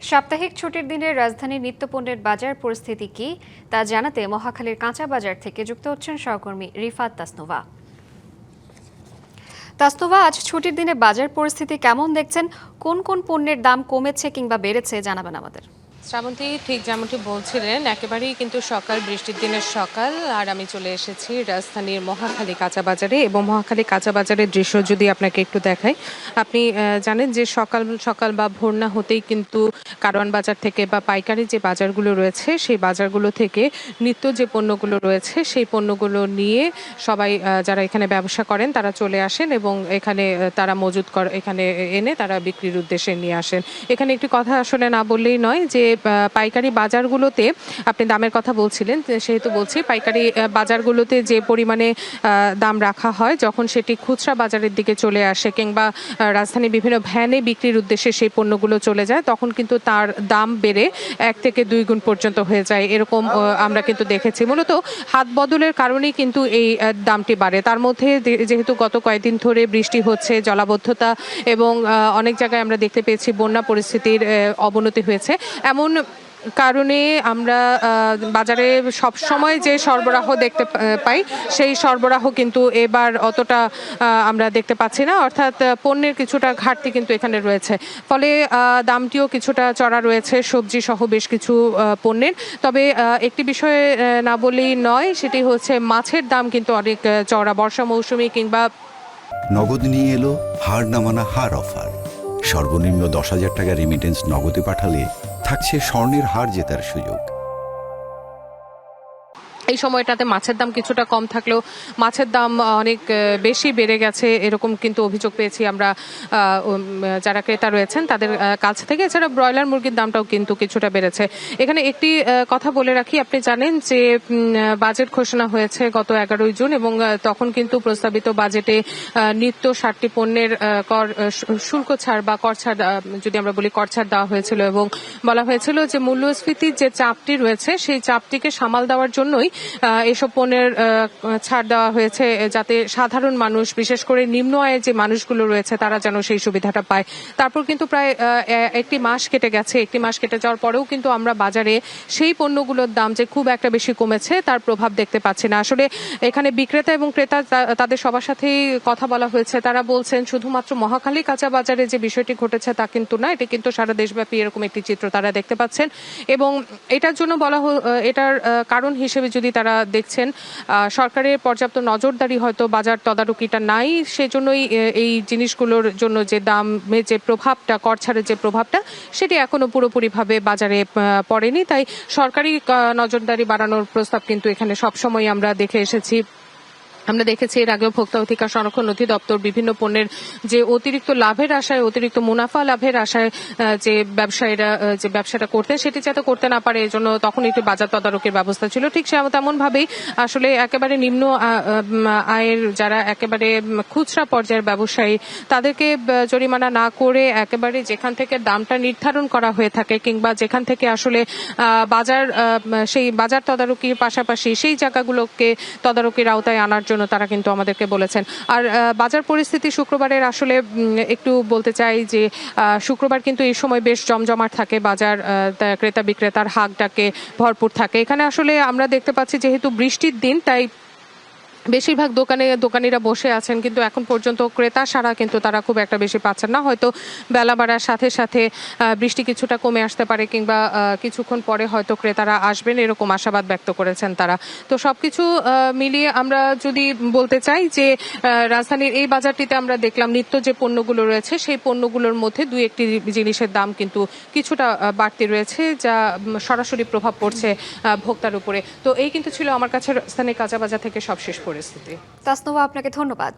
সাপ্তাহিক ছুটির দিনে রাজধানীর নিত্যপণ্যের বাজার পরিস্থিতি কি তা জানাতে মহাখালীর কাঁচা বাজার থেকে যুক্ত হচ্ছেন সহকর্মী রিফাত তাসনুভা। তাসনুভা, আজ ছুটির দিনে বাজার পরিস্থিতি কেমন দেখছেন? কোন কোন পণ্যের দাম কমেছে কিংবা বেড়েছে জানাবেন আমাদের। শ্রাবন্তী, ঠিক যেমনটি বলছিলেন, একেবারেই কিন্তু সকাল, বৃষ্টির দিনের সকাল, আর আমি চলে এসেছি রাজধানীর মহাখালী কাঁচা বাজারে। এবং মহাখালী কাঁচা বাজারের দৃশ্য যদি আপনাকে একটু দেখাই, আপনি জানেন যে সকাল সকাল বা ভোর না হতেই কিন্তু কারওয়ান বাজার থেকে বা পাইকারি যে বাজারগুলো রয়েছে সেই বাজারগুলো থেকে নিত্য যে পণ্যগুলো রয়েছে সেই পণ্যগুলো নিয়ে সবাই যারা এখানে ব্যবসা করেন তারা চলে আসেন এবং এখানে তারা মজুত এখানে এনে তারা বিক্রির উদ্দেশ্যে নিয়ে আসেন। এখানে একটি কথা আসলে না বললেই নয় যে পাইকারি বাজারগুলোতে আপনি দামের কথা বলছিলেন, সেহেতু বলছি পাইকারি বাজারগুলোতে যে পরিমাণে দাম রাখা হয়, যখন সেটি খুচরা বাজারের দিকে চলে আসে কিংবা রাজধানীর বিভিন্ন ভ্যানে বিক্রির উদ্দেশ্যে সেই পণ্যগুলো চলে যায়, তখন কিন্তু তার দাম বেড়ে 1 থেকে 2 গুণ পর্যন্ত হয়ে যায়। এরকম আমরা কিন্তু দেখেছি। মূলত হাত বদলের কারণেই কিন্তু এই দামটি বাড়ে। তার মধ্যে যেহেতু গত কয়েকদিন ধরে বৃষ্টি হচ্ছে, জলাবদ্ধতা এবং অনেক জায়গায় আমরা দেখতে পেয়েছি বন্যা পরিস্থিতির অবনতি হয়েছে, এমন কারণে আমরা বাজারে সব সময় যে সরবরাহ দেখতে পাই সেই সরবরাহ কিন্তু এবার অতটা আমরা দেখতে পাচ্ছি না, অর্থাৎ পণ্যের কিছুটা ঘাটতি কিন্তু এখানে রয়েছে। ফলে দামটিও কিছুটা চড়া রয়েছে সবজি সহ বেশ কিছু পণ্যের। তবে একটি বিষয়ে না বললেই নয়, সেটি হচ্ছে মাছের দাম কিন্তু অনেক চড়া। বর্ষা মৌসুমি কিংবা নগদ নিয়ে এলো হার না মানা হার অফার। সর্বনিম্ন 10,000 টাকা রেমিটেন্স নগদে পাঠালে থাকছে স্বর্ণের হার জেতার সুযোগ। এই সময়টাতে মাছের দাম কিছুটা কম থাকলেও মাছের দাম অনেক বেশি বেড়ে গেছে, এরকম কিন্তু অভিযোগ পেয়েছি আমরা যারা ক্রেতা রয়েছেন তাদের কাছ থেকে। এছাড়া ব্রয়লার মুরগির দামটাও কিন্তু কিছুটা বেড়েছে। এখানে একটি কথা বলে রাখি, আপনি জানেন যে বাজেট ঘোষণা হয়েছে গত 11ই জুন এবং তখন কিন্তু প্রস্তাবিত বাজেটে নিত্য 60টি পণ্যের কর শুল্ক ছাড় বা কর ছাড়, যদি আমরা বলি কর ছাড় দেওয়া হয়েছিল এবং বলা হয়েছিল যে মূল্যস্ফীতির যে চাপটি রয়েছে সেই চাপটিকে সামাল দেওয়ার জন্যই এসব পণ্যের ছাড় দেওয়া হয়েছে, যাতে সাধারণ মানুষ, বিশেষ করে নিম্ন আয়ের যে মানুষগুলো রয়েছে তারা যেন সেই সুবিধাটা পায়। তারপর কিন্তু প্রায় একটি মাস কেটে গেছে। একটি মাস কেটে যাওয়ার পরেও কিন্তু আমরা বাজারে সেই পণ্যগুলোর দাম যে খুব একটা বেশি কমেছে তার প্রভাব দেখতে পাচ্ছি না। আসলে এখানে বিক্রেতা এবং ক্রেতা তাদের সবার সাথেই কথা বলা হয়েছে, তারা বলছেন শুধুমাত্র মহাখালী কাঁচা বাজারে যে বিষয়টি ঘটেছে তা কিন্তু না, এটি কিন্তু সারা দেশব্যাপী এরকম একটি চিত্র তারা দেখতে পাচ্ছেন। এবং এটার জন্য এটার কারণ হিসেবে যদি তারা দেখছেন সরকারের পর্যাপ্ত নজরদারি, হয়তো বাজার তদারকিটা নাই, সেজন্যই এই জিনিসগুলোর জন্য যে দামের যে প্রভাবটা, কর ছাড়ের যে প্রভাবটা, সেটি এখনো পুরোপুরিভাবে বাজারে পড়েনি। তাই সরকারি নজরদারি বাড়ানোর প্রস্তাব কিন্তু এখানে সবসময় আমরা দেখে এসেছি। আমরা দেখেছি এর আগেও ভোক্তা অধিকার সংরক্ষণ অধিদপ্তর বিভিন্ন পণ্যের যে অতিরিক্ত লাভের আশায়, অতিরিক্ত মুনাফা লাভের আশায় যে ব্যবসায়ীরা যে ব্যবসাটা করতেন সেটি যাতে করতে না পারে, এজন্য তখন একটি বাজার তদারকির ব্যবস্থা ছিল। ঠিক তেমন ভাবেই আসলে একেবারে নিম্ন আয়ের যারা একেবারে খুচরা পর্যায়ের ব্যবসায়ী, তাদেরকে জরিমানা না করে একেবারে যেখান থেকে দামটা নির্ধারণ করা হয়ে থাকে কিংবা যেখান থেকে আসলে সেই বাজার তদারকির পাশাপাশি সেই জায়গাগুলোকে তদারকির আওতায় আনার জন্য তারা কিন্তু আমাদেরকে বলেছেন। আর বাজার পরিস্থিতি শুক্রবারের আসলে একটু বলতে চাই যে শুক্রবার কিন্তু এই সময় বেশ জমজমাট থাকে বাজার, ক্রেতা বিক্রেতার হাক ডাকে ভরপুর থাকে। এখানে আসলে আমরা দেখতে পাচ্ছি যেহেতু বৃষ্টির দিন, তাই বেশিরভাগ দোকানিরা বসে আছেন, কিন্তু এখন পর্যন্ত ক্রেতা সারা কিন্তু তারা খুব একটা বেশি পাচ্ছেন না। হয়তো বেলা বাড়ার সাথে সাথে বৃষ্টি কিছুটা কমে আসতে পারে কিংবা কিছুক্ষণ পরে হয়তো ক্রেতারা আসবেন, এরকম আশাবাদ ব্যক্ত করেছেন তারা। তো সবকিছু মিলিয়ে আমরা যদি বলতে চাই যে রাজধানীর এই বাজারটিতে আমরা দেখলাম নিত্য যে পণ্যগুলো রয়েছে সেই পণ্যগুলোর মধ্যে 2-1টি জিনিসের দাম কিন্তু কিছুটা বাড়তি রয়েছে, যা সরাসরি প্রভাব পড়ছে ভোক্তার উপরে। তো এই কিন্তু ছিল আমার কাছে রাজধানীর কাঁচা বাজার থেকে সবশেষ পরিস্থিতি। তাসনুভা, আপনাকে ধন্যবাদ।